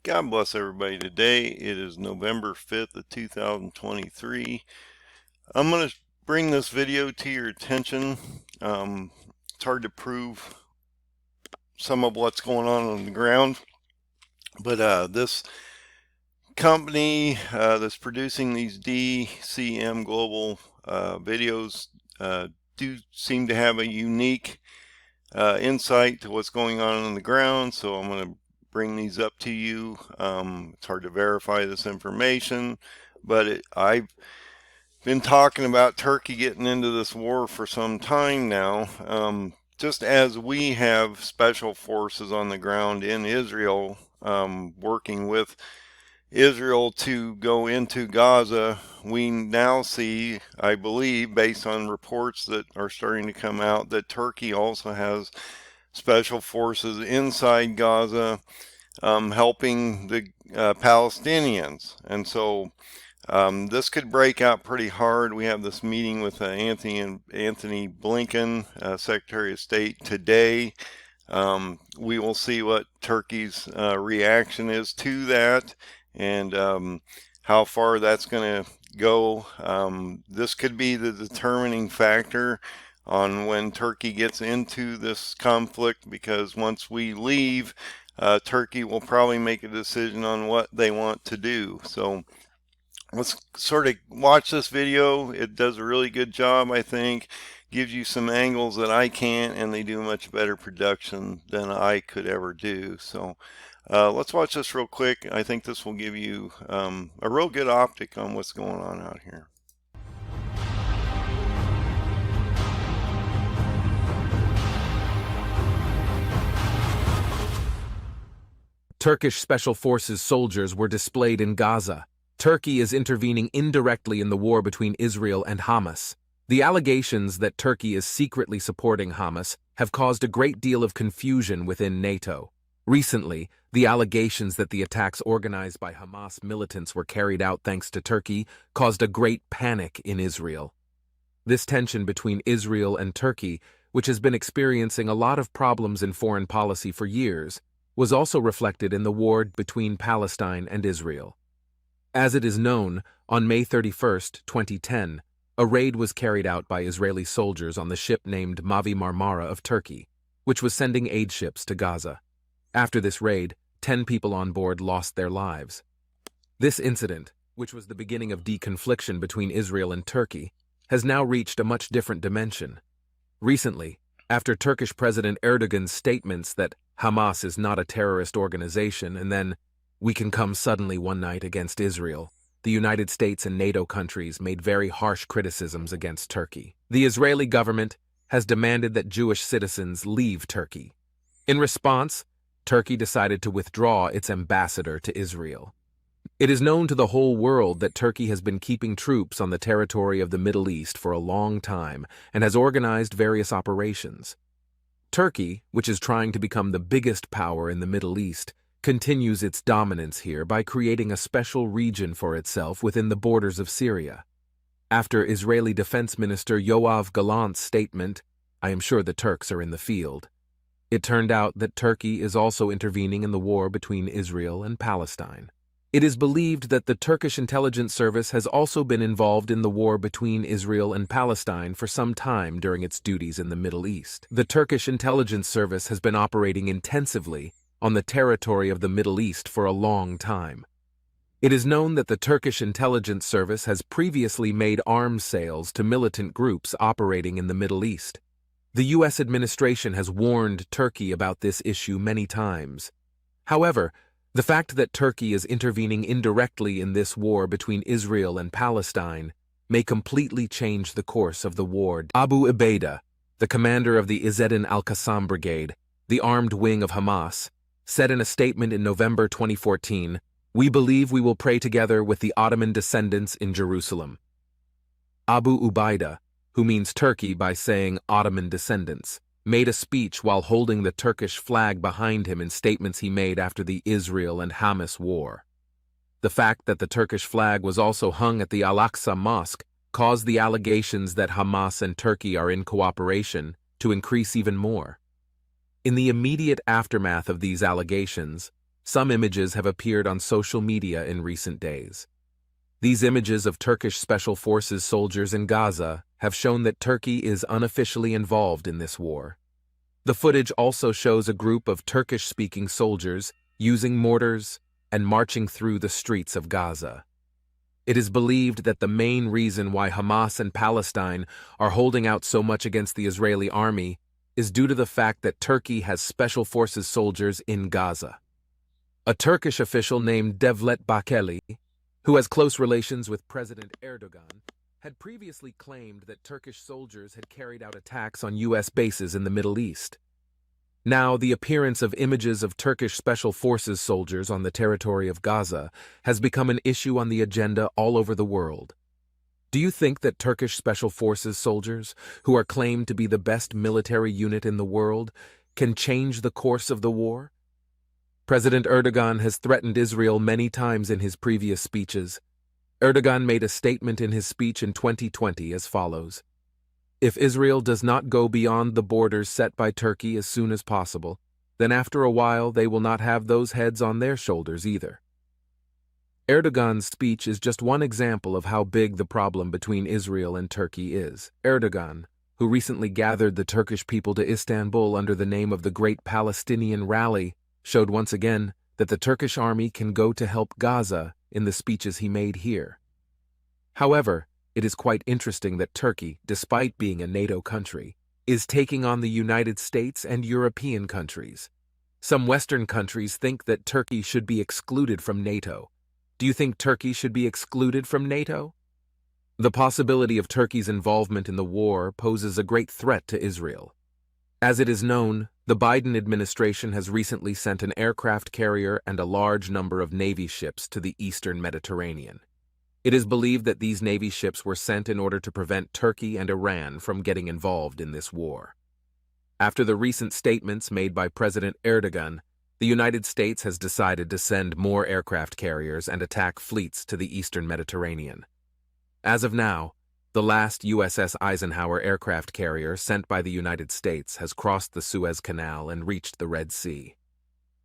God bless everybody. Today it is November 5th of 2023. I'm going to bring this video to your attention. It's hard to prove some of what's going on the ground, but this company that's producing these DCM Global videos do seem to have a unique insight to what's going on the ground, so I'm going to bring these up to you. It's hard to verify this information, but I've been talking about Turkey getting into this war for some time now. Just as we have special forces on the ground in Israel, working with Israel to go into Gaza, we now see, I believe, based on reports that are starting to come out, that Turkey also has special forces inside Gaza, helping the Palestinians. And so this could break out pretty hard. We have this meeting with Anthony Blinken, Secretary of State, today. We will see what Turkey's reaction is to that, and how far that's going to go. This could be the determining factor on when Turkey gets into this conflict, because once we leave, Turkey will probably make a decision on what they want to do. So let's sort of watch this video. It does a really good job, I think. Gives you some angles that I can't, and they do much better production than I could ever do. So let's watch this real quick. I think this will give you a real good optic on what's going on out here. Turkish Special Forces soldiers were displayed in Gaza. Turkey is intervening indirectly in the war between Israel and Hamas. The allegations that Turkey is secretly supporting Hamas have caused a great deal of confusion within NATO. Recently, the allegations that the attacks organized by Hamas militants were carried out thanks to Turkey caused a great panic in Israel. This tension between Israel and Turkey, which has been experiencing a lot of problems in foreign policy for years, was also reflected in the war between Palestine and Israel. As it is known, on May 31, 2010, a raid was carried out by Israeli soldiers on the ship named Mavi Marmara of Turkey, which was sending aid ships to Gaza. After this raid, 10 people on board lost their lives. This incident, which was the beginning of deconfliction between Israel and Turkey, has now reached a much different dimension. Recently, after Turkish President Erdogan's statements that Hamas is not a terrorist organization and then we can come suddenly one night against Israel, the United States and NATO countries made very harsh criticisms against Turkey. The Israeli government has demanded that Jewish citizens leave Turkey. In response, Turkey decided to withdraw its ambassador to Israel. It is known to the whole world that Turkey has been keeping troops on the territory of the Middle East for a long time and has organized various operations. Turkey, which is trying to become the biggest power in the Middle East, continues its dominance here by creating a special region for itself within the borders of Syria. After Israeli Defense Minister Yoav Gallant's statement, "I am sure the Turks are in the field," it turned out that Turkey is also intervening in the war between Israel and Palestine. It is believed that the Turkish intelligence service has also been involved in the war between Israel and Palestine for some time during its duties in the Middle East. The Turkish intelligence service has been operating intensively on the territory of the Middle East for a long time. It is known that the Turkish intelligence service has previously made arms sales to militant groups operating in the Middle East. The U.S. administration has warned Turkey about this issue many times. However, the fact that Turkey is intervening indirectly in this war between Israel and Palestine may completely change the course of the war. Abu Ubaidah, the commander of the Izzeddin al-Qassam Brigade, the armed wing of Hamas, said in a statement in November 2014, "We believe we will pray together with the Ottoman descendants in Jerusalem." Abu Ubaidah, who means Turkey by saying Ottoman descendants, made a speech while holding the Turkish flag behind him in statements he made after the Israel and Hamas war. The fact that the Turkish flag was also hung at the Al-Aqsa Mosque caused the allegations that Hamas and Turkey are in cooperation to increase even more. In the immediate aftermath of these allegations, some images have appeared on social media in recent days. These images of Turkish Special Forces soldiers in Gaza have shown that Turkey is unofficially involved in this war. The footage also shows a group of Turkish-speaking soldiers using mortars and marching through the streets of Gaza. It is believed that the main reason why Hamas and Palestine are holding out so much against the Israeli army is due to the fact that Turkey has Special Forces soldiers in Gaza. A Turkish official named Devlet Bahçeli, who has close relations with President Erdogan, had previously claimed that Turkish soldiers had carried out attacks on U.S. bases in the Middle East. Now, the appearance of images of Turkish Special Forces soldiers on the territory of Gaza has become an issue on the agenda all over the world. Do you think that Turkish Special Forces soldiers, who are claimed to be the best military unit in the world, can change the course of the war? President Erdogan has threatened Israel many times in his previous speeches. Erdogan made a statement in his speech in 2020 as follows: "If Israel does not go beyond the borders set by Turkey as soon as possible, then after a while they will not have those heads on their shoulders either." Erdogan's speech is just one example of how big the problem between Israel and Turkey is. Erdogan, who recently gathered the Turkish people to Istanbul under the name of the Great Palestinian Rally, showed once again that the Turkish army can go to help Gaza in the speeches he made here. However, it is quite interesting that Turkey, despite being a NATO country, is taking on the United States and European countries. Some Western countries think that Turkey should be excluded from NATO. Do you think Turkey should be excluded from NATO? The possibility of Turkey's involvement in the war poses a great threat to Israel. As it is known, the Biden administration has recently sent an aircraft carrier and a large number of Navy ships to the eastern Mediterranean. It is believed that these Navy ships were sent in order to prevent Turkey and Iran from getting involved in this war. After the recent statements made by President Erdogan, the United States has decided to send more aircraft carriers and attack fleets to the eastern Mediterranean. As of now, the last USS Eisenhower aircraft carrier sent by the United States has crossed the Suez Canal and reached the Red Sea.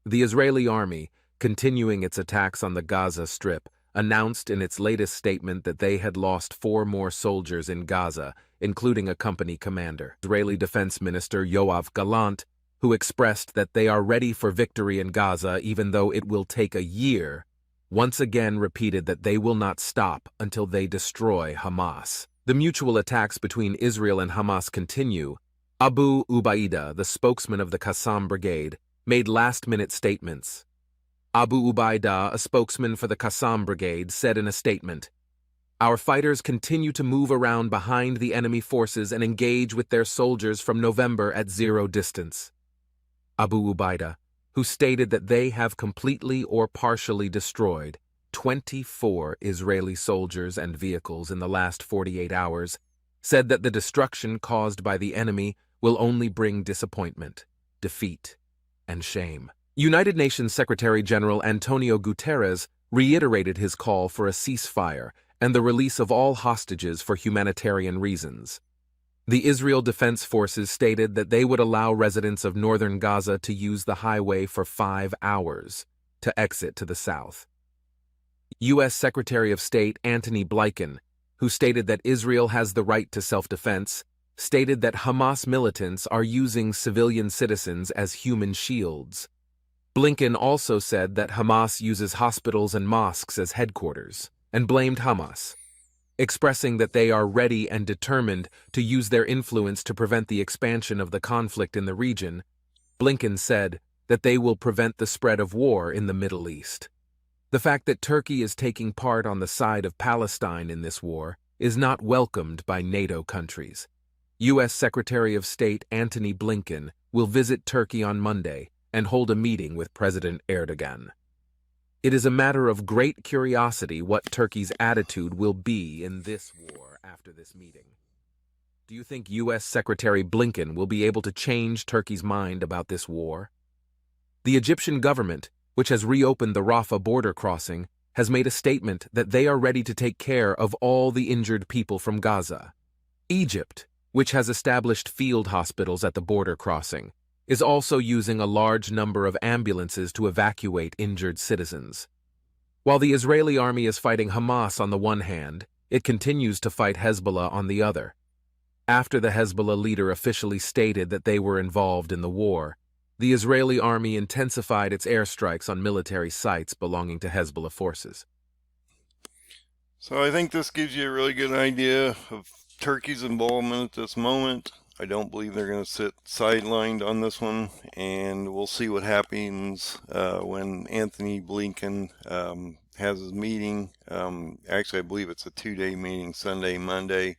The Israeli army, continuing its attacks on the Gaza Strip, announced in its latest statement that they had lost 4 more soldiers in Gaza, including a company commander. Israeli Defense Minister Yoav Gallant, who expressed that they are ready for victory in Gaza even though it will take a year, once again repeated that they will not stop until they destroy Hamas. The mutual attacks between Israel and Hamas continue. Abu Ubaida, the spokesman of the Qassam Brigade, made last-minute statements. Abu Ubaida, a spokesman for the Qassam Brigade, said in a statement, "Our fighters continue to move around behind the enemy forces and engage with their soldiers from November at zero distance." Abu Ubaida, who stated that they have completely or partially destroyed 24 Israeli soldiers and vehicles in the last 48 hours, said that the destruction caused by the enemy will only bring disappointment, defeat, and shame. United Nations Secretary-General Antonio Guterres reiterated his call for a ceasefire and the release of all hostages for humanitarian reasons. The Israel Defense Forces stated that they would allow residents of northern Gaza to use the highway for 5 hours to exit to the south. U.S. Secretary of State Antoney Blinken, who stated that Israel has the right to self-defense, stated that Hamas militants are using civilian citizens as human shields. Blinken also said that Hamas uses hospitals and mosques as headquarters, and blamed Hamas, expressing that they are ready and determined to use their influence to prevent the expansion of the conflict in the region. Blinken said that they will prevent the spread of war in the Middle East. The fact that Turkey is taking part on the side of Palestine in this war is not welcomed by NATO countries. U.S. Secretary of State Antoney Blinken will visit Turkey on Monday and hold a meeting with President Erdogan. It is a matter of great curiosity what Turkey's attitude will be in this war after this meeting. Do you think U.S. Secretary Blinken will be able to change Turkey's mind about this war? The Egyptian government, which has reopened the Rafah border crossing, has made a statement that they are ready to take care of all the injured people from Gaza. Egypt, which has established field hospitals at the border crossing, is also using a large number of ambulances to evacuate injured citizens. While the Israeli army is fighting Hamas on the one hand, it continues to fight Hezbollah on the other. After the Hezbollah leader officially stated that they were involved in the war, the Israeli army intensified its airstrikes on military sites belonging to Hezbollah forces. So I think this gives you a really good idea of Turkey's involvement at this moment. I don't believe they're going to sit sidelined on this one, and we'll see what happens when Anthony Blinken has his meeting. Actually, I believe it's a 2-day meeting, Sunday, Monday.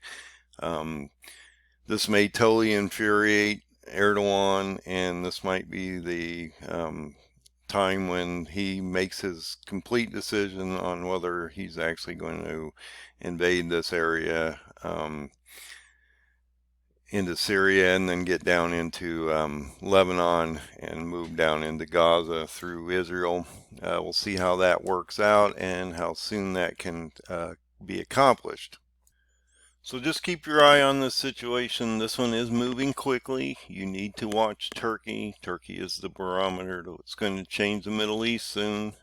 This may totally infuriate Erdogan, and this might be the time when he makes his complete decision on whether he's actually going to invade this area into Syria and then get down into Lebanon and move down into Gaza through Israel. We'll see how that works out and how soon that can be accomplished. So just keep your eye on this situation. This one is moving quickly. You need to watch Turkey. Turkey is the barometer to what's going to change the Middle East soon.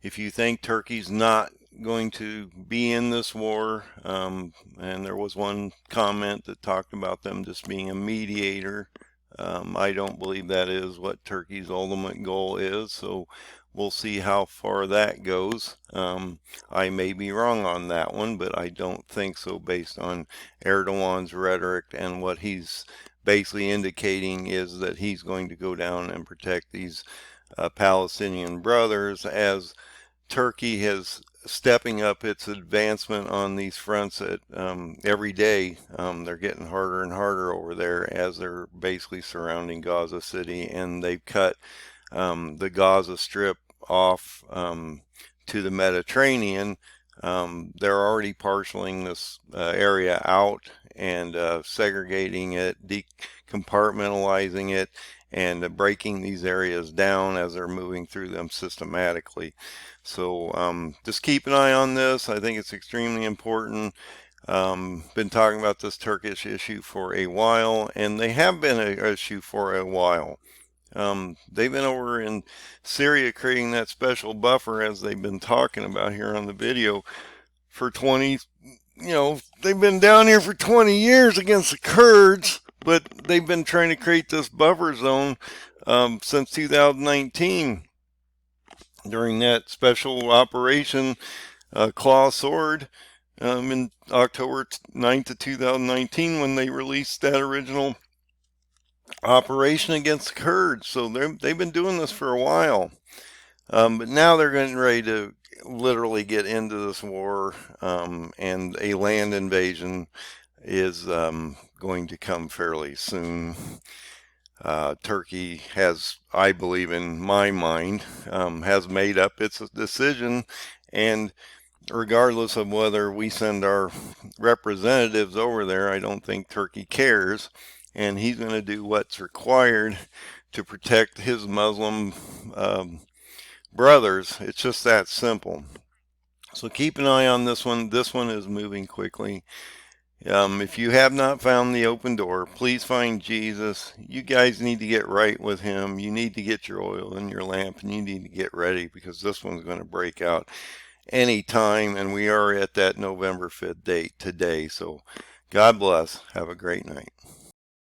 If you think Turkey's not going to be in this war, and there was one comment that talked about them just being a mediator, I don't believe that is what Turkey's ultimate goal is, so we'll see how far that goes. I may be wrong on that one, but I don't think so based on Erdogan's rhetoric, and what he's basically indicating is that he's going to go down and protect these Palestinian brothers, as Turkey has stepping up its advancement on these fronts at every day. They're getting harder and harder over there as they're basically surrounding Gaza City, and they've cut the Gaza Strip off to the Mediterranean. They're already parceling this area out and segregating it, decompartmentalizing it, and breaking these areas down as they're moving through them systematically. So just keep an eye on this. I think it's extremely important. Been talking about this Turkish issue for a while, and they have been an issue for a while. They've been over in Syria creating that special buffer, as they've been talking about here on the video, for 20, they've been down here for 20 years against the Kurds, but they've been trying to create this buffer zone since 2019 during that special operation Claw Sword in October 9th of 2019, when they released that original operation against the Kurds. So they've been doing this for a while, but now they're getting ready to literally get into this war, and a land invasion is going to come fairly soon. Turkey has, I believe in my mind, has made up its decision, and regardless of whether we send our representatives over there, I don't think Turkey cares, and he's going to do what's required to protect his Muslim brothers. It's just that simple. So keep an eye on this one. This one is moving quickly. If you have not found the open door, please find Jesus. You guys need to get right with him. You need to get your oil in your lamp, and you need to get ready, because this one's going to break out any time, and we are at that November 5th date today. So God bless. Have a great night.